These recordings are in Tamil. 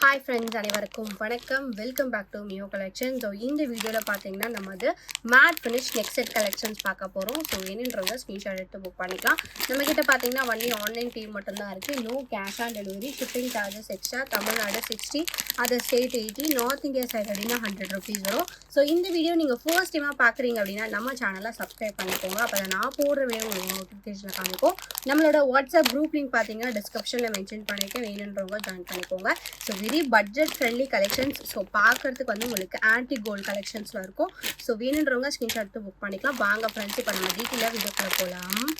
ஹாய் ஃப்ரெண்ட்ஸ், அனைவருக்கும் வணக்கம். Welcome back to மியோ collection. So இந்த வீடியோவில் பார்த்தீங்கன்னா நம்ம வந்து matte finish neck set collections பார்க்க போகிறோம். ஸோ என்னன்றவங்க ஸ்க்ரீன்ஷாட் எடுத்து புக் பண்ணிக்கலாம். நம்மக்கிட்ட பார்த்தீங்கன்னா ஒன்லி ஆன்லைன் பே மட்டும்தான் இருக்குது. No cash on delivery. Shipping charges extra. Tamil Nadu 60, other state 80, north India side அப்படின்னா 100 ருபீஸ் வரும். ஸோ இந்த வீடியோ நீங்கள் ஃபர்ஸ்ட் டைமாக பார்க்குறீங்க அப்படின்னா நம்ம சேனலை சப்ஸ்கிரைப் பண்ணிக்கோங்க. அப்போ நான் போடுற வீடியோ உங்களுக்கு நோட்டிஃபிகேஷனில் காமிக்கும். நம்மளோட வாட்ஸ்அப் குரூப் லிங்க் பார்த்தீங்கன்னா டிஸ்கிரிப்ஷனில் மென்ஷன் பண்ணிவிட்டு வேணுன்றவங்க ஜாயின் பண்ணிக்கோங்க. So very budget friendly collections. So பார்க்கறதுக்கு வந்து உங்களுக்கு ஆன்டி கோல்டு கலெக்ஷன்ஸில் இருக்கும். ஸோ வேணுன்றவங்க ஸ்க்ரீன்ஷாட் எடுத்து புக் பண்ணிக்கலாம். வாங்க ஃப்ரெண்ட்ஸ், இப்போ நம்ம டீட்டெயிலாக வீடியோக்குள்ளே போகலாம்.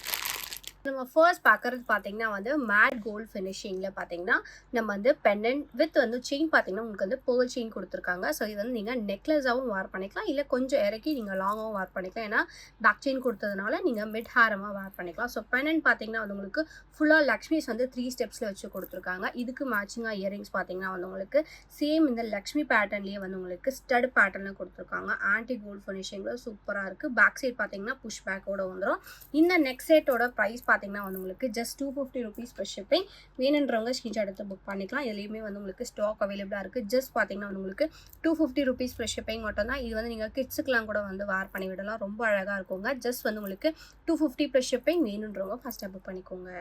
நம்ம ஃபர்ஸ்ட் பார்க்குறது பார்த்தீங்கன்னா வந்து மேட் கோல்டு ஃபினிஷிங்கில் பார்த்தீங்கன்னா நம்ம வந்து பெண்டன்ட் வித் வந்து செயின் பார்த்தீங்கன்னா உங்களுக்கு வந்து பேர்ல் செயின் கொடுத்துருக்காங்க. ஸோ இது வந்து நீங்கள் நெக்லஸாகவும் வேர் பண்ணிக்கலாம், இல்லை கொஞ்சம் இறக்கி நீங்கள் லாங்காகவும் வேர் பண்ணிக்கலாம். ஏன்னா பேக் செயின் கொடுத்ததுனால நீங்கள் மிட் ஹேரமாக வேர் பண்ணிக்கலாம். ஸோ பெண்டன்ட் பார்த்தீங்கன்னா வந்து உங்களுக்கு ஃபுல்லாக லக்ஷ்மிஸ் வந்து 3 ஸ்டெப்ஸில் வச்சு கொடுத்துருக்காங்க. இதுக்கு மேட்சிங்காக இயரிங்ஸ் பார்த்தீங்கன்னா வந்து உங்களுக்கு சேம் இந்த லக்ஷ்மி பேட்டர்ன்லேயே வந்து உங்களுக்கு ஸ்டட் பேட்டர்னில் கொடுத்துருக்காங்க. ஆன்டி கோல்டு ஃபினிஷிங்கில் சூப்பராக இருக்குது. பேக் சைட் பார்த்தீங்கன்னா புஷ் பேக்கோட வந்துடும். இந்த நெக் செட்டோட ப்ரைஸ் பார்த்தீங்கன்னா வந்து உங்களுக்கு ஜஸ்ட் 250 ருபீஸ் per ஷிப்பிங். வேணுன்றவங்க ஸ்க்ரீன்ஷாட் எடுத்து புக் பண்ணிக்கலாம். இதுலேயுமே வந்து உங்களுக்கு ஸ்டாக் அவைலபிளாக இருக்குது. ஜஸ்ட் பார்த்தீங்கன்னா வந்து உங்களுக்கு 250 ருபீஸ் per ஷிப்பிங் மட்டும் தான். இது வந்து நீங்கள் கிட்ஸுக்கெலாம் கூட வந்து வேர் பண்ணி விடலாம். ரொம்ப அழகாக இருக்குங்க. ஜஸ்ட் வந்து உங்களுக்கு 250 per ஷிப்பிங். வேணுன்றவங்க ஃபஸ்ட்டாக புக் பண்ணிக்கோங்க.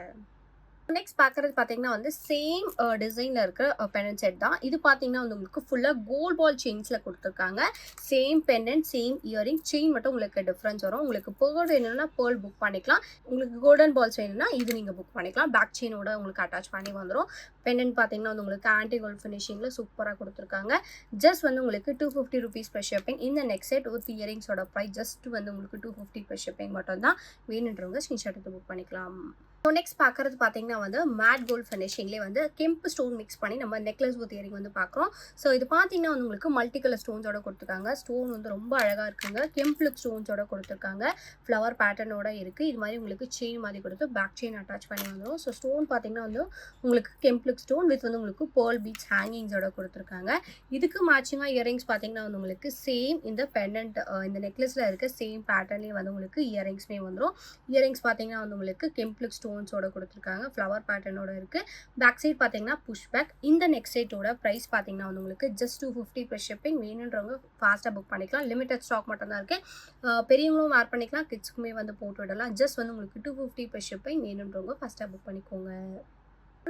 நெக்ஸ்ட் பார்க்குறது பார்த்தீங்கன்னா வந்து சேம் டிசைனில் இருக்கிற பெண்டன்ட் செட் தான். இது பார்த்தீங்கன்னா வந்து உங்களுக்கு ஃபுல்லாக கோல்ட் பால் செயின்ஸில் கொடுத்துருக்காங்க. Same pendant, same earring, chain மட்டும் உங்களுக்கு டிஃப்ரென்ஸ் வரும். உங்களுக்கு பேர்ல் வேணும்னா பேர்ல் புக் பண்ணிக்கலாம். உங்களுக்கு கோல்டன் பால்ஸ் வேணும்னா இது நீங்கள் புக் பண்ணிக்கலாம். பேக் செயினோட உங்களுக்கு அட்டாச் பண்ணி வந்துடும். பெண்டன்ட் பார்த்தீங்கன்னா வந்து உங்களுக்கு ஆன்டி கோல்ட் ஃபினிஷிங்கில் சூப்பராக கொடுத்துருக்காங்க. ஜஸ்ட் வந்து உங்களுக்கு 250 ருபீஸ் per ஷிப்பிங். இந்த நெக் செட் வித் இயரிங்ஸோட ப்ரைஸ் ஜஸ்ட் வந்து உங்களுக்கு 250 per ஷிப்பிங் மட்டும் தான். வேணுன்றவங்க ஸ்க்ரீன்ஷாட் எடுத்து புக் பண்ணிக்கலாம். ஸோ நெக்ஸ்ட் பார்க்குறது பார்த்தீங்கன்னா வந்து மேட் கோல்ட் ஃபினிஷிங்லேயே வந்து கெம்பு ஸ்டோன் மிக்ஸ் பண்ணி நம்ம நெக்லஸ் வித் இயரிங் வந்து பார்க்குறோம். ஸோ இது பார்த்தீங்கன்னா வந்து உங்களுக்கு மல்டி கலர் ஸ்டோன்ஸோட கொடுத்துருக்காங்க. ஸ்டோன் வந்து ரொம்ப அழகாக இருக்குங்க. கெம்ப் லுக் ஸ்டோன்ஸோட கொடுத்துருக்காங்க. ஃப்ளவர் பேட்டர்னோட இருக்குது. இது மாதிரி உங்களுக்கு செயின் மாதிரி கொடுத்து பேக் செயின் அட்டாச் பண்ணி வந்துடும். ஸோ ஸ்டோன் பார்த்தீங்கன்னா வந்து உங்களுக்கு கெம்ப் லுக் ஸ்டோன் வித் வந்து உங்களுக்கு பேர்ல் பீட்ஸ் ஹேங்கிங்ஸோட கொடுத்துருக்காங்க. இதுக்கு மேட்சிங்காக இயரிங்ஸ் பார்த்தீங்கன்னா வந்து உங்களுக்கு சேம் இந்த பெண்டன்ட் இந்த நெக்லஸில் இருக்க சேம் பேட்டர்ன்லேயே வந்து உங்களுக்கு இயரிங்ஸ்மே வந்துடும். இயரிங்ஸ் பார்த்தீங்கன்னா வந்து உங்களுக்கு கெம்ப் லுக் ஸ்டோன்ஸோட கொடுத்துருக்காங்க. ஃப்ளவர் பேட்டர்னோட இருக்குது. பேக் சைட் பார்த்தீங்கன்னா புஷ் பேக். இந்த நெக் செட்டோட ப்ரைஸ் பார்த்தீங்கன்னா வந்து உங்களுக்கு ஜஸ்ட் 250 per ஷிப்பிங். வேணுன்றவங்க ஃபாஸ்ட்டாக புக் பண்ணிக்கலாம். லிமிட்டட் ஸ்டாக் மட்டும் தான் இருக்குது. பெரியவங்களும் வேர் பண்ணிக்கலாம், கிட்ஸ்க்குமே வந்து போட்டு விடலாம். ஜஸ்ட் வந்து உங்களுக்கு 250 per ஷிப்பிங். வேணுன்றவங்க ஃபஸ்ட்டாக புக் பண்ணிக்கோங்க.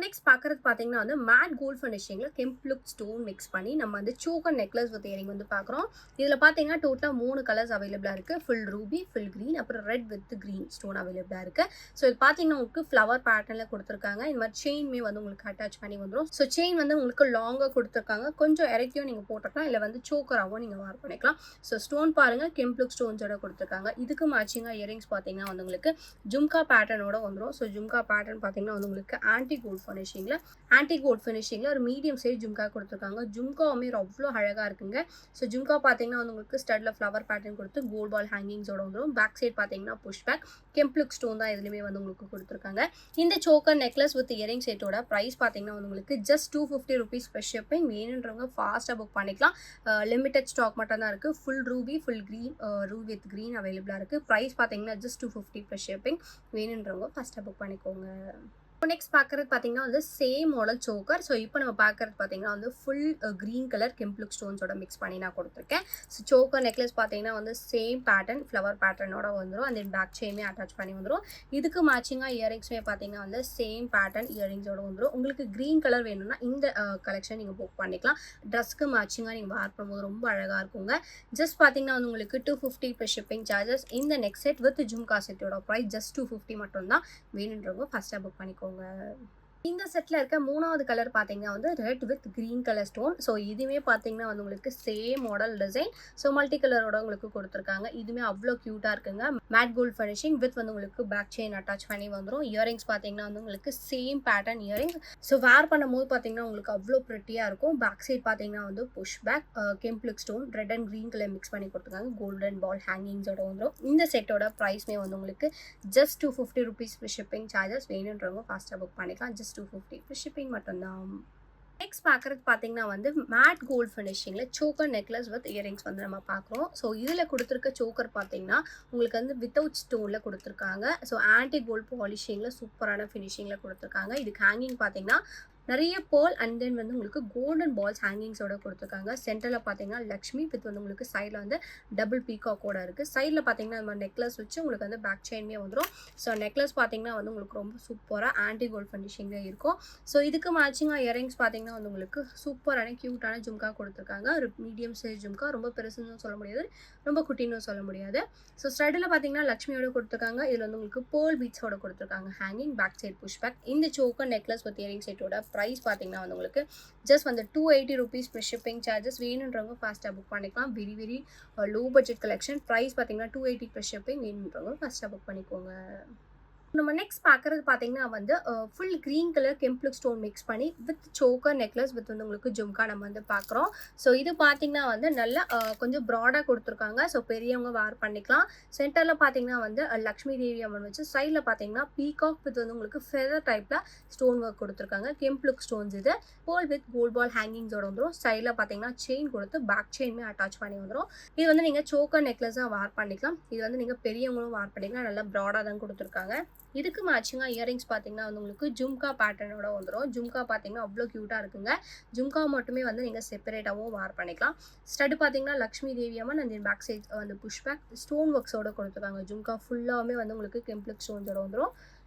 நெக்ஸ்ட் பார்க்குறது பார்த்தீங்கன்னா வந்து மேட் கோல்ட் ஃபினிஷிங்கில் கெம்ப் லுக் ஸ்டோன் மிக்ஸ் பண்ணி நம்ம வந்து சோக்கர் நெக்லஸ் வித் இயரிங் வந்து பார்க்குறோம். இதில் பார்த்தீங்கன்னா டோட்டலாக 3 கலர்ஸ் அவைலபிளாக இருக்குது. ஃபுல் ரூபி, ஃபுல் க்ரீன், அப்புறம் ரெட் வித் க்ரீன் ஸ்டோன் அவைலபிளாக இருக்குது. ஸோ இது பார்த்தீங்கன்னா உங்களுக்கு ஃப்ளவர் பேட்டர்னில் கொடுத்துருக்காங்க. இந்த மாதிரி செயின்மே வந்து உங்களுக்கு அட்டாச் பண்ணி வந்துடும். ஸோ செயின் வந்து உங்களுக்கு லாங்காக கொடுத்துருக்காங்க. கொஞ்சம் இறக்கியும் நீங்கள் போட்டுக்கலாம், இல்லை வந்து சோக்கராகவும் நீங்கள் வேர் பண்ணிக்கலாம். ஸோ ஸ்டோன் பாருங்கள், கெம்ப் லுக் ஸ்டோன்ஸோட கொடுத்துருக்காங்க. இதுக்கு மேட்சிங்காக இயரிங்ஸ் பார்த்தீங்கன்னா வந்து உங்களுக்கு ஜும்கா பேட்டர்னோட வந்துடும். ஸோ ஜும்கா பேட்டர்ன் பார்த்தீங்கன்னா வந்து உங்களுக்கு ஆன்டி கோல்ட் ஃபினிஷிங்கில் ஒரு மீடியம் சைஸ் ஜும்கா கொடுத்துருக்காங்க. ஜும்காவுமே அவ்வளோ அழகாக இருக்குங்க. ஸோ ஜும்கா பார்த்தீங்கன்னா வந்து உங்களுக்கு ஸ்டட்டில் ஃப்ளவர் பேட்டர்ன் கொடுத்து கோல்ட் பால் ஹேங்கிங்ஸோட வந்துடும். பேக் சைட் பார்த்தீங்கன்னா push back, kemp look stone தான் இதுலேயுமே வந்து உங்களுக்கு கொடுத்துருக்காங்க. இந்த சோக்கர் நெக்லஸ் வித் இயரிங் செட்டோட ப்ரைஸ் பார்த்தீங்கன்னா வந்து உங்களுக்கு ஜஸ்ட் 250 ருபீஸ் per ஷிப்பிங். வேணுன்றவங்க ஃபாஸ்ட்டாக புக் பண்ணிக்கலாம். லிமிட்டட் ஸ்டாக் மட்டும் தான் இருக்குது. Full Ruby, full green, Ruby with green அவைலபிளாக இருக்குது. ப்ரைஸ் பார்த்தீங்கன்னா ஜஸ்ட் 250 per ஷிப்பிங். வேணுன்றவங்க ஃபஸ்ட்டாக புக் பண்ணிக்கோங்க. நெக்ஸ்ட் பார்க்குறது பார்த்தீங்கன்னா வந்து சேம் மாடல் சோக்கர். ஸோ இப்போ நம்ம பார்க்குறது பார்த்தீங்கன்னா வந்து full green colour kemp look ஸ்டோன்ஸோட மிக்ஸ் பண்ணி நான் கொடுத்துருக்கேன். ஸோ சோக்கர் நெக்லஸ் பார்த்தீங்கன்னா வந்து சேம் பேட்டர்ன், ஃப்ளவர் பேட்டர்னோட வந்துடும். அந்த பேக் செயின்மே அட்டாச் பண்ணி வந்துடும். இதுக்கு மேட்சிங்காக இயரிங்ஸ்மே பார்த்தீங்கன்னா வந்து சேம் பேட்டர்ன் இயரிங்ஸோட வந்துடும். உங்களுக்கு க்ரீன் கலர் வேணும்னா இந்த கலெக்ஷன் நீங்கள் புக் பண்ணிக்கலாம். ட்ரெஸ்க்கு மேட்சிங்காக நீங்கள் வேர் பண்ணும்போது ரொம்ப அழகாக இருக்குங்க. ஜஸ்ட் பார்த்தீங்கன்னா வந்து உங்களுக்கு 250 per ஷிப்பிங் சார்ஜஸ். இந்த நெக் செட் வித் ஜும்கா செட்டோட ப்ரைஸ் ஜஸ்ட் 250 மட்டும் தான். வேணுன்றவங்க ஃபஸ்ட்டாக புக் பண்ணிக்கோங்க. இந்த செட்டில் இருக்க 3வது கலர் பார்த்தீங்கன்னா வந்து red with green colour stone. So இதுவுமே பார்த்தீங்கன்னா வந்து உங்களுக்கு same model design. So multi கலரோட உங்களுக்கு கொடுத்துருக்காங்க. இதுவுமே அவ்வளோ க்யூட்டாக இருக்குங்க. மேட் கோல்ட் ஃபினிஷிங் வித் வந்து உங்களுக்கு பேக் செயின் அட்டாச் பண்ணி வந்துடும். இயரிங்ஸ் பார்த்தீங்கன்னா வந்து உங்களுக்கு same pattern earrings. So where பண்ணும்போது பார்த்தீங்கன்னா உங்களுக்கு அவ்வளோ ப்ரிட்டியாக இருக்கும். பேக் சைட் பார்த்தீங்கன்னா வந்து push back, kemp look stone, red and green colour mix பண்ணி கொடுத்துருக்காங்க. கோல்டன் பால் ஹேங்கிங்ஸோட வந்துடும். இந்த செட்டோட ப்ரைஸ்மே வந்து உங்களுக்கு just 250 rupees per shipping charges. வேணுன்றவங்க ஃபாஸ்ட்டாக புக் பண்ணிக்கலாம். ஜஸ்ட் 250 per ஷிப்பிங் மட்டும்தான். நெக்ஸ்ட் பார்க்குறது பார்த்தீங்கன்னா வந்து மேட் கோல்ட் ஃபினிஷிங்கில் சோக்கர் நெக்லஸ் வித் இயரிங்ஸ் வந்து நம்ம பார்க்குறோம். ஸோ இதில் கொடுத்துருக்க சோக்கர் பார்த்தீங்கன்னா உங்களுக்கு வந்து வித்தவுட் ஸ்டோனில் கொடுத்துருக்காங்க. ஸோ ஆன்டி கோல்ட் பாலிஷிங்கில் சூப்பரான ஃபினிஷிங்கில் கொடுத்துருக்காங்க. இதுக்கு ஹேங்கிங் பார்த்தீங்கன்னா நிறைய பேர்ல் அண்ட் தென் வந்து உங்களுக்கு கோல்டன் பால்ஸ் ஹேங்கிங்ஸோட கொடுத்துருக்காங்க. சென்டரில் பார்த்தீங்கன்னா லக்ஷ்மி வித் வந்து உங்களுக்கு சைடில் வந்து டபுள் பீகாக்கோட இருக்குது. சைடில் பார்த்தீங்கன்னா நம்ம நெக்லஸ் வச்சு உங்களுக்கு வந்து பேக் செயின்மே வந்துடும். ஸோ நெக்லஸ் பார்த்தீங்கன்னா வந்து உங்களுக்கு ரொம்ப சூப்பராக ஆன்டி கோல்ட் ஃபினிஷிங்கில் இருக்கும். ஸோ இதுக்கு மேட்சிங்காக இயரிங்ஸ் பார்த்தீங்கன்னா வந்து உங்களுக்கு சூப்பரான க்யூட்டான ஜும்கா கொடுத்துருக்காங்க. ஒரு மீடியம் சைஸ் ஜும்கா, ரொம்ப பெருசுன்னு சொல்ல முடியாது, ரொம்ப குட்டின்னு சொல்ல முடியாது. ஸோ ஸ்டடில் பார்த்தீங்கன்னா லக்ஷ்மியோட கொடுத்துருக்காங்க. இதில் வந்து உங்களுக்கு பேர்ல் பீட்ஸோட கொடுத்துருக்காங்க. Hanging back side push back. இந்த சோக்கர் நெக்லஸ் வித் இயரிங் செட்டோட ப்ரைஸ் பார்த்தீங்கன்னா வந்து உங்களுக்கு ஜஸ்ட் வந்து 280 rupees ப்ளஸ் ஷிப்பிங் சார்ஜஸ். வேணுன்றவங்க ஃபாஸ்ட்டாக புக் பண்ணிக்கலாம். Very very low budget collection. Price பார்த்தீங்கன்னா 280 ப்ளஸ் ஷிப்பிங். வேணுன்றவங்க ஃபாஸ்ட்டாக புக் பண்ணிக்கோங்க. நம்ம நெக்ஸ்ட் பார்க்குறது பார்த்தீங்கன்னா வந்து full green colour kemp look stone mix பண்ணி வித் சோக்கர் நெக்லஸ் வித் வந்து உங்களுக்கு ஜும்கா நம்ம வந்து பார்க்குறோம். ஸோ இது பார்த்தீங்கன்னா வந்து நல்லா கொஞ்சம் ப்ராடாக கொடுத்துருக்காங்க. ஸோ பெரியவங்க வேர் பண்ணிக்கலாம். சென்டரில் பார்த்தீங்கன்னா வந்து லக்ஷ்மி தேவி அம்மன் வச்சு, சைடில் பார்த்தீங்கன்னா பீகாக் வித் வந்து உங்களுக்கு ஃபெதர் டைப்பில் ஸ்டோன் ஒர்க் கொடுத்துருக்காங்க. கெம்ப்ளுக் ஸ்டோன்ஸ் இது. பேர்ல் வித் கோல்ட் பால் ஹேங்கிங்ஸோட வந்துடும். சைடில் பார்த்தீங்கன்னா செயின் கொடுத்து பேக் செயின்மே அட்டாச் பண்ணி வந்துடும். இது வந்து நீங்கள் சோக்கர் நெக்லஸாக வேர் பண்ணிக்கலாம். இது வந்து நீங்கள் பெரியவங்களும் வேர் பண்ணிக்கலாம். நல்லா ப்ராடாக தான் கொடுத்துருக்காங்க. இதுக்கு மேட்சிங்காக இயரிங்ஸ் பார்த்தீங்கன்னா வந்து உங்களுக்கு ஜும்கா பேட்டர்னோட வந்துடும். ஜும்கா பார்த்தீங்கன்னா அவ்வளோ க்யூட்டாக இருக்குங்க. ஜும்கா மட்டுமே வந்து நீங்கள் செப்பரேட்டாகவும் வேர் பண்ணிக்கலாம். ஸ்டட் பார்த்தீங்கன்னா லக்ஷ்மி தேவி அம்மன் அந்த பேக் சைட் வந்து புஷ் பேக் ஸ்டோன் ஒர்க்ஸோட கொடுத்துருக்காங்க. ஜும்கா ஃபுல்லாகவே வந்து உங்களுக்கு கெம்ப்ளுக் ஸ்டோன்ஸோட வந்துடும்.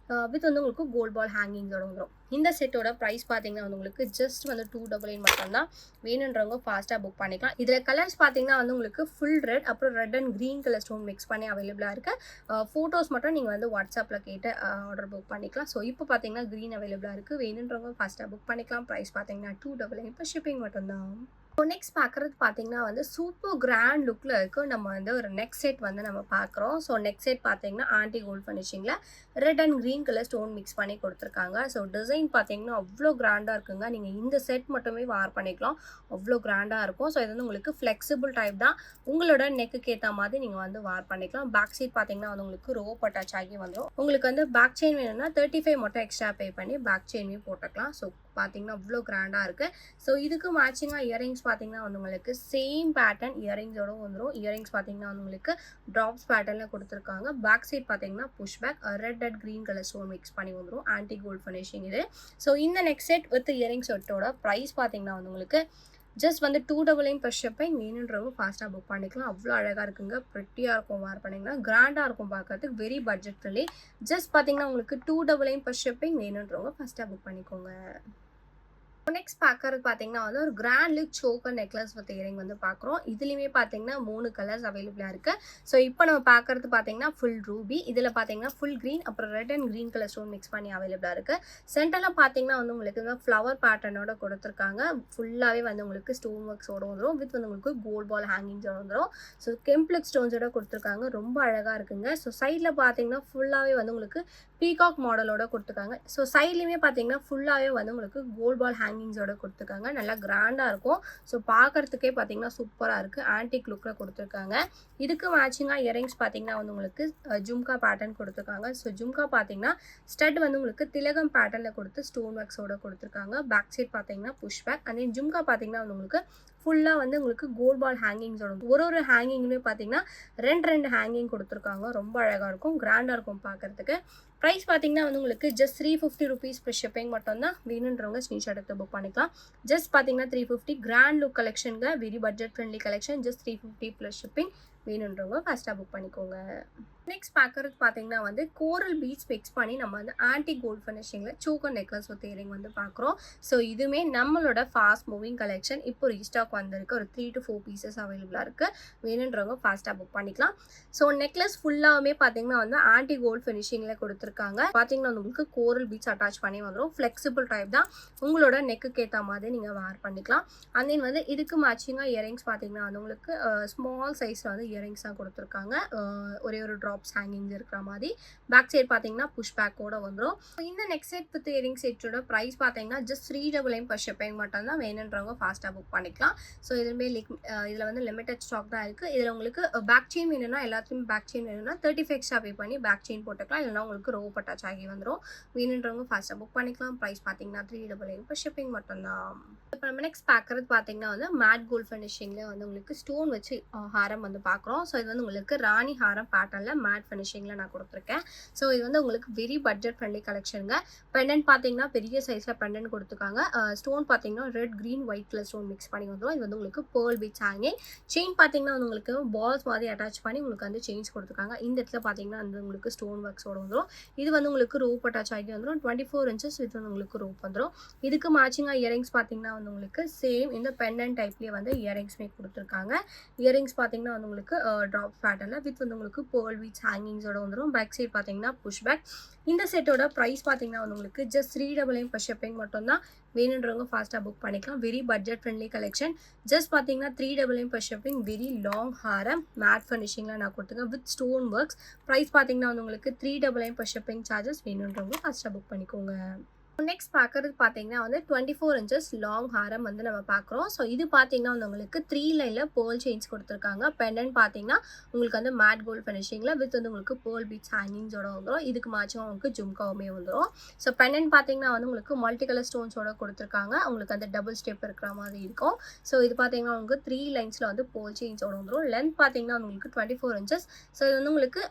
வித் வந்து உங்களுக்கு கோல்ட் பால் ஹேங்கிங்கோட வந்துடும். இந்த செட்டோட ப்ரைஸ் பார்த்தீங்கன்னா வந்து உங்களுக்கு ஜஸ்ட் வந்து 299 மட்டும்தான். வேணுன்றவங்க ஃபாஸ்ட்டாக புக் பண்ணிக்கலாம். இதில் கலர்ஸ் பார்த்தீங்கன்னா வந்து உங்களுக்கு ஃபுல் ரெட், அப்புறம் red and green colour stone mix பண்ணி அவைலபிளாக இருக்குது. ஃபோட்டோஸ் மட்டும் நீங்கள் வந்து வாட்ஸ்அப்பில் கேட்டு ஆர்டர் புக் பண்ணிக்கலாம். ஸோ இப்போ பார்த்தீங்கன்னா க்ரீன் அவைலபிளாக இருக்குது. வேணுன்றவங்க ஃபாஸ்ட்டாக புக் பண்ணிக்கலாம். ப்ரைஸ் பார்த்தீங்கன்னா 299 இப்போ ஷிப்பிங் மட்டும்தான். ஸோ நெக்ஸ்ட் பார்க்குறது பார்த்தீங்கன்னா வந்து சூப்பர் கிராண்ட் லுக்கில் இருக்குது. நம்ம வந்து ஒரு நெக் செட் வந்து நம்ம பார்க்குறோம். ஸோ நெக் செட் பார்த்தீங்கன்னா ஆன்டி கோல்ட் ஃபினிஷிங்கில் red and green colour stone mix பண்ணி கொடுத்துருக்காங்க. ஸோ டிசைன் பார்த்தீங்கன்னா அவ்வளோ கிராண்டாக இருக்குங்க. நீங்கள் இந்த செட் மட்டுமே வேர் பண்ணிக்கலாம். அவ்வளோ கிராண்டாக இருக்கும். ஸோ இது வந்து உங்களுக்கு ஃப்ளெக்சிபிள் டைப் தான். உங்களோட நெக்குக்கு ஏற்ற மாதிரி நீங்கள் வந்து வேர் பண்ணிக்கலாம். பேக் சைட் பார்த்தீங்கன்னா வந்து உங்களுக்கு ரோப் அட்டாச் ஆகி வந்துடும். உங்களுக்கு வந்து பேக் செயின் வேணும்னா 35 மட்டும் எக்ஸ்ட்ரா பே பண்ணி பேக் செயினே போட்டுக்கலாம். ஸோ பார்த்தீங்கன்னா அவ்வளோ கிராண்டாக இருக்குது. ஸோ இதுக்கு மேட்சிங்காக இயரிங்ஸ் பார்த்தீங்கன்னா வந்து உங்களுக்கு சேம் பேட்டர்ன் இயரிங்ஸோட வந்துடும். இயரிங்ஸ் பார்த்தீங்கன்னா வந்து உங்களுக்கு ட்ராப்ஸ் பேட்டர்னில் கொடுத்துருக்காங்க. பேக் சைட் பார்த்தீங்கன்னா push back red and green colour stone mix பண்ணி வந்துடும். ஆன்டி கோல்ட் ஃபினிஷிங் இது. ஸோ இந்த நெக் செட் வித் இயரிங் செட்டோட ப்ரைஸ் பார்த்தீங்கன்னா வந்து உங்களுக்கு ஜஸ்ட் வந்து 299 ப்ளஸ் ஷிப்பிங். வேணுன்றவங்க ஃபாஸ்ட்டாக புக் பண்ணிக்கலாம். அவ்வளோ அழகாக இருக்குங்க. ப்ரிட்டியாக இருக்கும் வேர் பண்ணிங்கன்னா. கிராண்டாக இருக்கும் பார்க்கறதுக்கு. Very budget friendly. ஜஸ்ட் பார்த்தீங்கன்னா உங்களுக்கு 299 ப்ளஸ் ஷிப்பிங். வேணுன்றவங்க ஃபாஸ்ட்டாக புக் பண்ணிக்கோங்க. நெக்ஸ்ட் பார்க்கறது பார்த்தீங்கன்னா வந்து ஒரு grand look choker necklace with earring வந்து பார்க்குறோம். இதுலேயுமே பார்த்தீங்கன்னா 3 கலர்ஸ் அவைலபிளாக இருக்குது. ஸோ இப்போ நம்ம பார்க்கறது பார்த்தீங்கன்னா ஃபுல் ரூபி. இதில் பார்த்தீங்கன்னா ஃபுல் க்ரீன், அப்புறம் red and green colour stone mix பண்ணி அவைலபிளாக இருக்குது. சென்டரில் பார்த்தீங்கன்னா வந்து உங்களுக்கு இந்த ஃப்ளவர் பேட்டர்னோட கொடுத்துருக்காங்க. ஃபுல்லாகவே வந்து உங்களுக்கு ஸ்டோன் ஒர்க்ஸோட வந்துடும். வித் வந்து உங்களுக்கு கோல்ட் பால் ஹேங்கிங்ஸோட வந்துடும். ஸோ கெம்ப்ளுக் ஸ்டோன்ஸோட கொடுத்துருக்காங்க. ரொம்ப அழகாக இருக்குங்க. ஸோ சைடில் பார்த்தீங்கன்னா ஃபுல்லாகவே வந்து உங்களுக்கு பீகாக் மாடலோட கொடுத்துருக்காங்க. ஸோ சைட்லேயுமே பார்த்தீங்கன்னா ஃபுல்லாகவே வந்து உங்களுக்கு கோல்ட் பால் ஹேங்கிங்ஸோட கொடுத்துருக்காங்க. நல்லா கிராண்டாக இருக்கும். ஸோ பார்க்குறதுக்கே பார்த்தீங்கன்னா சூப்பராக இருக்குது. ஆன்டிக் லுக்கில் கொடுத்துருக்காங்க. இதுக்கு மேட்சிங்காக இயரிங்ஸ் பார்த்தீங்கன்னா வந்து உங்களுக்கு ஜும்கா பேட்டர்ன் கொடுத்துருக்காங்க. ஸோ ஜும்கா பார்த்தீங்கன்னா ஸ்டட் வந்து உங்களுக்கு திலகம் பேட்டர்னில் கொடுத்து ஸ்டோன் ஒர்க்ஸோட கொடுத்துருக்காங்க. பேக் சைட் பார்த்தீங்கன்னா push back. And then jhumka பார்த்தீங்கன்னா வந்து உங்களுக்கு ஃபுல்லாக வந்து உங்களுக்கு கோல்ட் பால் ஹேங்கிங்ஸோட ஒரு ஹேங்கிங்லேயே பார்த்தீங்கன்னா ரெண்டு ஹேங்கிங் கொடுத்துருக்காங்க. ரொம்ப அழகாக இருக்கும். கிராண்டாக இருக்கும் பார்க்குறதுக்கு. ப்ரைஸ் பார்த்தீங்கன்னா வந்து உங்களுக்கு ஜஸ்ட் 350 rupees ப்ளஸ் ஷிப்பிங் மட்டும்தான். வேணுன்றவங்க ஸ்க்ரீன்ஷாட் எடுத்து புக் பண்ணிக்கலாம். ஜஸ்ட் பார்த்தீங்கன்னா 350 கிராண்ட் லுக் கலெக்ஷனுங்க. Very budget friendly collection. Just 350 plus shipping. வேணுன்றவங்க ஃபாஸ்ட்டாக புக் பண்ணிக்கோங்க. நெக்ஸ்ட் பார்க்குறது பார்த்தீங்கன்னா வந்து கோரல் பீட்ஸ் ஃபிக்ஸ் பண்ணி நம்ம வந்து ஆன்டி கோல்ட் ஃபினிஷிங்கில் சோக்கர் நெக்லஸ் வித் இயரிங் வந்து பார்க்குறோம். ஸோ இதுவுமே நம்மளோட ஃபாஸ்ட் மூவிங் கலெக்ஷன். இப்போ ரீஸ்டாக் வந்திருக்கு. ஒரு 3 to 4 பீசஸ் அவைலபிளாக இருக்குது. வேணுன்றவங்க ஃபாஸ்ட்டாக புக் பண்ணிக்கலாம். ஸோ நெக்லஸ் ஃபுல்லாகவே பார்த்தீங்கன்னா வந்து ஆன்டி கோல்ட் ஃபினிஷிங்கில் கொடுத்துருக்காங்க. பார்த்தீங்கன்னா உங்களுக்கு கோரல் பீட்ஸ் அட்டாச் பண்ணி வந்துடும். ஃப்ளெக்சிபிள் டைப் தான். உங்களோட நெக்குக்கு ஏற்ற மாதிரி நீங்கள் வேர் பண்ணிக்கலாம். அண்ட் தென் வந்து இதுக்கு மேட்சிங்காக இயரிங்ஸ் பார்த்தீங்கன்னா வந்து உங்களுக்கு ஸ்மால் சைஸில் வந்து இயரிங்ஸ் தான் கொடுத்துருக்காங்க. ஒரே ஒரு ட்ராப்ஸ் ஹேங்கிங்ஸ் இருக்கிற மாதிரி. பேக் சைட் பார்த்தீங்கன்னா புஷ் பேக்கோட வந்துடும். இந்த நெக் செட் வித் இயரிங் செட்டோட ப்ரைஸ் பார்த்தீங்கன்னா ஜஸ்ட் 399 ப்ளஸ் ஷிப்பிங் மட்டும் தான். வேணுன்றவங்க ஃபாஸ்ட்டாக புக் பண்ணிக்கலாம். ஸோ இதில் வந்து லிமிடெட் ஸ்டாக் தான் இருக்குது. இதில் உங்களுக்கு பேக் செயின் வேணும்னா எல்லாத்துலேயும் பேக் செயின் வேணும்னா 35 எக்ஸ்ட்ரா பே பண்ணி பேக் செயின் போட்டுக்கலாம். இல்லைனா உங்களுக்கு ரோப் அட்டாச் ஆகி வந்துடும். வேணுன்றவங்க ஃபாஸ்ட்டாக புக் பண்ணிக்கலாம். ப்ரைஸ் பார்த்தீங்கன்னா 399 ப்ளஸ் ஷிப்பிங் மட்டும்தான். இப்போ நம்ம நெக்ஸ்ட் பார்க்குறது பார்த்தீங்கன்னா வந்து மேட் கோல்ட் ஃபினிஷிங்கில் வந்து உங்களுக்கு ஸ்டோன் வச்சு ஹாரம் வந்து பார்க்குறோம். பார்க்குறோம். ஸோ இது வந்து உங்களுக்கு ராணி ஹாரம் பேட்டர்னில் மேட் ஃபினிஷிங்கில் நான் கொடுத்துருக்கேன். ஸோ இது வந்து உங்களுக்கு வெரி பட்ஜெட் ஃப்ரெண்ட்லி கலெக்ஷனுங்க. பெண்டன்ட் பார்த்தீங்கன்னா பெரிய சைஸில் பெண்டன்ட் கொடுத்துருக்காங்க. ஸ்டோன் பார்த்தீங்கன்னா red green white colour stone mix பண்ணி வந்துடும். இது வந்து உங்களுக்கு பேர்ல் பீட்ஸ் ஹேங்கிங். செயின் பார்த்தீங்கன்னா வந்து உங்களுக்கு பால்ஸ் மாதிரி அட்டாச் பண்ணி உங்களுக்கு வந்து செயின்ஸ் கொடுத்துருக்காங்க. இந்த இடத்துல பார்த்தீங்கன்னா வந்து உங்களுக்கு ஸ்டோன் ஒர்க்ஸோட வந்துடும். இது வந்து உங்களுக்கு ரோப் அட்டாச் ஆகி வந்துடும். 24 inches வித் வந்து உங்களுக்கு ரோப் வந்துடும். இதுக்கு மேட்சிங்காக இயரிங்ஸ் பார்த்தீங்கன்னா வந்து உங்களுக்கு சேம் இந்த பெண்டன்ட் டைப்லேயே வந்து இயரிங்ஸ்மே கொடுத்துருக்காங்க. இயரிங்ஸ் பார்த்தீங்கன்னா வந்து உங்களுக்கு ட்ராப் பேட்டர்னில் வித் வந்து உங்களுக்கு பேர்ல் பீட்ஸ் ஹேங்கிங்ஸோட வந்துடும். பேக் சைட் பார்த்தீங்கன்னா புஷ் பேக். இந்த செட்டோட ப்ரைஸ் பார்த்தீங்கன்னா வந்து உங்களுக்கு ஜஸ்ட் 399 per shipping மட்டும்தான். வேணுன்றவங்க ஃபாஸ்ட்டாக புக் பண்ணிக்கலாம். Very budget friendly collection. Just பார்த்தீங்கன்னா 399 per shipping. வெரி லாங் ஹாரம் மேட் ஃபினிஷிங்கில் நான் கொடுத்துருக்கேன் வித் ஸ்டோன் ஒர்க்ஸ். ப்ரைஸ் பார்த்தீங்கன்னா வந்து உங்களுக்கு 399 per shipping சார்ஜஸ். வேணுன்றவங்க ஃபாஸ்ட்டாக புக் பண்ணிக்கோங்க. நெக்ஸ்ட் பார்க்குறது பார்த்தீங்கன்னா வந்து 24 inches லாங் ஹாரம் வந்து நம்ம பார்க்குறோம். ஸோ இது பார்த்தீங்கன்னா வந்து உங்களுக்கு 3 லைனில் பேர்ல் செயின்ஸ் கொடுத்துருக்காங்க. பெண்டன்ட் பார்த்தீங்கன்னா உங்களுக்கு வந்து மேட் கோல்ட் ஃபினிஷிங்கில் வித் வந்து உங்களுக்கு பேர்ல் பீட்ஸ் ஹேங்கிங்ஸோட வந்துடும். இதுக்கு மேட்சும் உங்களுக்கு ஜும்காவுமே வந்துடும். ஸோ பெண்டன்ட் பார்த்தீங்கன்னா வந்து உங்களுக்கு மல்டி கலர் ஸ்டோன்ஸோட கொடுத்துருக்காங்க. உங்களுக்கு அந்த டபுள் ஸ்டெப் இருக்கிற மாதிரி இருக்கும். ஸோ இது பார்த்தீங்கன்னா உங்களுக்கு 3 லைன்ஸில் வந்து பேர்ல் செயின்ஸோட வந்துடும். லென்த் பார்த்தீங்கன்னா உங்களுக்கு 24 inches. ஸோ இது வந்து உங்களுக்கு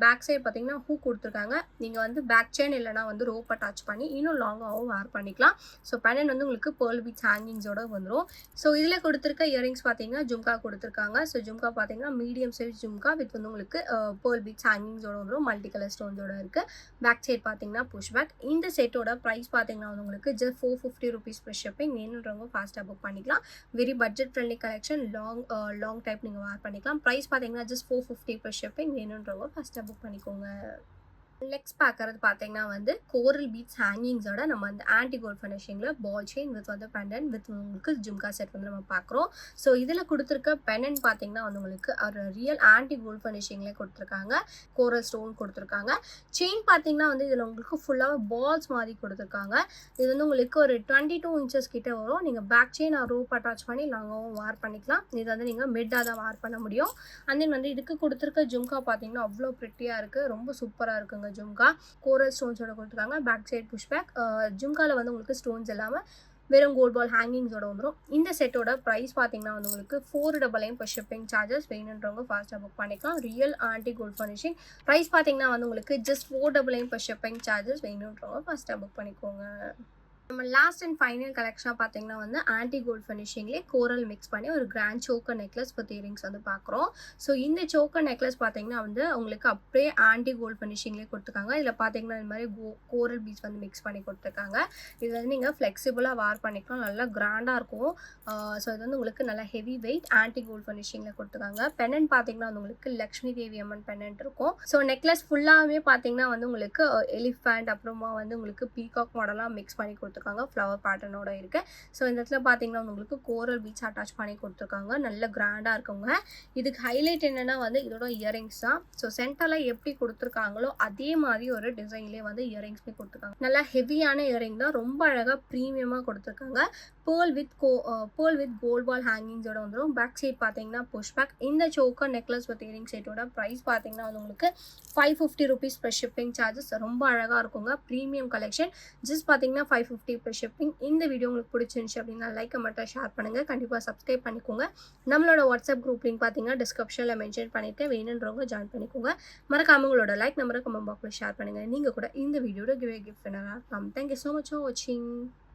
பேக் சைட் பார்த்தீங்கன்னா ஹூ கொடுத்துருக்காங்க. நீங்கள் வந்து பேக் செயின் இல்லைனா வந்து ரோப் அட்டாச் பண்ணி இன்னும் லாங் வேர் பண்ணிக்கலாம். ஸோ பெண்டன்ட் வந்து உங்களுக்கு பேர்ல் பீட்ஸ் ஹேங்கிங்ஸோட வந்துடும். ஸோ இதில் கொடுத்துருக்க இயரிங்ஸ் பார்த்தீங்கன்னா ஜும்கா கொடுத்துருக்காங்க. ஸோ ஜும்கா பார்த்தீங்கன்னா மீடியம் சைஸ் ஜும்கா வித் வந்து உங்களுக்கு பேர்ல் பீட்ஸ் ஹேங்கிங்ஸோட வந்துடும். மல்டி கலர் ஸ்டோன்ஸோட இருக்குது. பேக் சைட் பார்த்தீங்கன்னா புஷ் பேக். இந்த செட்டோட ப்ரைஸ் பார்த்தீங்கன்னா வந்து உங்களுக்கு ஜஸ்ட் 450 rupees per shipping. வேணுன்றவங்க ஃபாஸ்ட்டாக புக் பண்ணிக்கலாம். Very budget friendly collection. Long type நீங்கள் வேர் பண்ணிக்கலாம். ப்ரைஸ் பார்த்தீங்கன்னா ஜஸ்ட் 450 per shipping. வேணுன்றவங்க ஃபாஸ்ட்டாக புக் பண்ணிக்கோங்க. நெக்ஸ்ட் பார்க்குறது பார்த்தீங்கன்னா வந்து கோரல் பீட்ஸ் ஹேங்கிங்ஸோட நம்ம அந்த ஆன்டி கோல்ட் ஃபினிஷிங்கில் பால் செயின் வித் வந்து பெண்டன்ட் வித் உங்களுக்கு ஜும்கா செட் வந்து நம்ம பார்க்குறோம். ஸோ இதில் கொடுத்துருக்க பெண்டன்ட் பார்த்தீங்கன்னா வந்து உங்களுக்கு ஒரு ரியல் ஆன்டி கோல்ட் ஃபினிஷிங்லேயே கொடுத்துருக்காங்க. கோரல் ஸ்டோன் கொடுத்துருக்காங்க. செயின் பார்த்தீங்கன்னா வந்து இதில் உங்களுக்கு ஃபுல்லாக பால்ஸ் மாதிரி கொடுத்துருக்காங்க. இது வந்து உங்களுக்கு ஒரு 22 inches கிட்ட வரும். நீங்கள் பேக் செயின் ரோப் அட்டாச் பண்ணி லாங்காகவும் வேர் பண்ணிக்கலாம். இது வந்து நீங்கள் மிட்டாக தான் வேர் பண்ண முடியும். அண்ட் தென் வந்து இதுக்கு கொடுத்துருக்க ஜும்கா பார்த்தீங்கன்னா அவ்வளோ ப்ரிட்டியாக இருக்குது. ரொம்ப சூப்பராக இருக்குங்க. ஜும்கா கோரல் ஸ்டோன்ஸோட கொடுத்துருக்காங்க. Back side push back. ஜும்காவில் வந்து உங்களுக்கு ஸ்டோன்ஸ் இல்லாமல் வெறும் கோல்ட் பால் ஹேங்கிங்ஸோட வந்துடும். இந்த செட்டோட ப்ரைஸ் பார்த்தீங்கன்னா வந்து உங்களுக்கு 499 per shipping சார்ஜஸ். வேணுன்றவங்க ஃபாஸ்ட்டாக புக் பண்ணிக்கலாம். Real antique gold finishing. Price பார்த்தீங்கன்னா வந்து உங்களுக்கு ஜஸ்ட் 499 per shipping சார்ஜஸ். வேணுன்றவங்க ஃபாஸ்ட்டாக புக் பண்ணிக்கோங்க. நம்ம லாஸ்ட் அண்ட் ஃபைனல் கலெக்ஷனாக பார்த்தீங்கன்னா வந்து ஆன்டி கோல்ட் ஃபினிஷிங்லேயே கோரல் மிக்ஸ் பண்ணி ஒரு grand choker necklace with earrings வந்து பார்க்குறோம். ஸோ இந்த சோக்கர் நெக்லஸ் பார்த்தீங்கன்னா வந்து உங்களுக்கு அப்படியே ஆன்டி கோல்ட் ஃபினிஷிங்லேயே கொடுத்துருக்காங்க. இதில் பார்த்தீங்கன்னா இந்த மாதிரி கோரல் பீட்ஸ் வந்து மிக்ஸ் பண்ணி கொடுத்துருக்காங்க. இது வந்து நீங்கள் ஃப்ளெக்சிபிளாக வேர் பண்ணிக்கலாம். நல்லா கிராண்டாக இருக்கும். ஸோ இது வந்து உங்களுக்கு நல்லா ஹெவி வெயிட் ஆன்டி கோல்ட் ஃபினிஷிங்கில் கொடுத்துருக்காங்க. பெண்டன்ட் பார்த்தீங்கன்னா வந்து உங்களுக்கு லக்ஷ்மி தேவி அம்மன் பெண்டன்ட் இருக்கும். ஸோ நெக்லஸ் ஃபுல்லாகவே பார்த்தீங்கன்னா வந்து உங்களுக்கு எலிஃபண்ட் அப்புறமா வந்து உங்களுக்கு பீகாக் மாடலாக மிக்ஸ் பண்ணி கொடுத்துருக்காங்க. ஃப்ளவர் பேட்டர்னோட இருக்கு. ஸோ இந்த இடத்துல பார்த்தீங்கன்னா உங்களுக்கு கோரல் பீட்ஸ் அட்டாச் பண்ணி கொடுத்துருக்காங்க. நல்ல கிராண்டாக இருக்குங்க. இதுக்கு ஹைலைட் என்னன்னா வந்து இதோட இயரிங்ஸ் தான். ஸோ சென்டரில் எப்படி கொடுத்துருக்காங்களோ அதே மாதிரி ஒரு டிசைன்லேயே வந்து இயரிங்ஸ்மே கொடுத்துருக்காங்க. நல்லா ஹெவியான இயரிங் தான். ரொம்ப அழகாக ப்ரீமியமாக கொடுத்துருக்காங்க. பேர்ல் வித் கோல்ட் பால் ஹேங்கிங்ஸோட வந்துடும். பேக் சைட் பார்த்தீங்கன்னா புஷ் பேக். இந்த சோக்கர் நெக்லஸ் வித் இயரிங் செட்டோட ப்ரைஸ் பார்த்தீங்கன்னா வந்து உங்களுக்கு 550 rupees per shipping சார்ஜஸ். ரொம்ப அழகாக இருக்குங்க. Premium collection. ஜஸ்ட் பார்த்தீங்கன்னா 550 per shipping. இந்த வீடியோ உங்களுக்கு பிடிச்சிருந்துச்சு அப்படின்னா லைக் மட்டும் ஷேர் பண்ணுங்கள். கண்டிப்பாக சப்ஸ்கிரைப் பண்ணிக்கோங்க. நம்மளோட வாட்ஸ்அப் குரூப் லிங்க் பார்த்தீங்கன்னா டிஸ்கிரிப்ஷனில் மென்ஷன் பண்ணியிருக்கேன். வேணுன்றவங்க ஜாயின் பண்ணிக்கோங்க. மறக்காம உங்களோட லைக் நம்பரை கமெண்ட் பாக்ஸில் ஷேர் பண்ணுங்கள். நீங்கள் கூட இந்த வீடியோட கிஃப்ட் வின்னராக இருக்கலாம். தேங்க்யூ ஸோ மச் ஃபார் வாட்சிங்.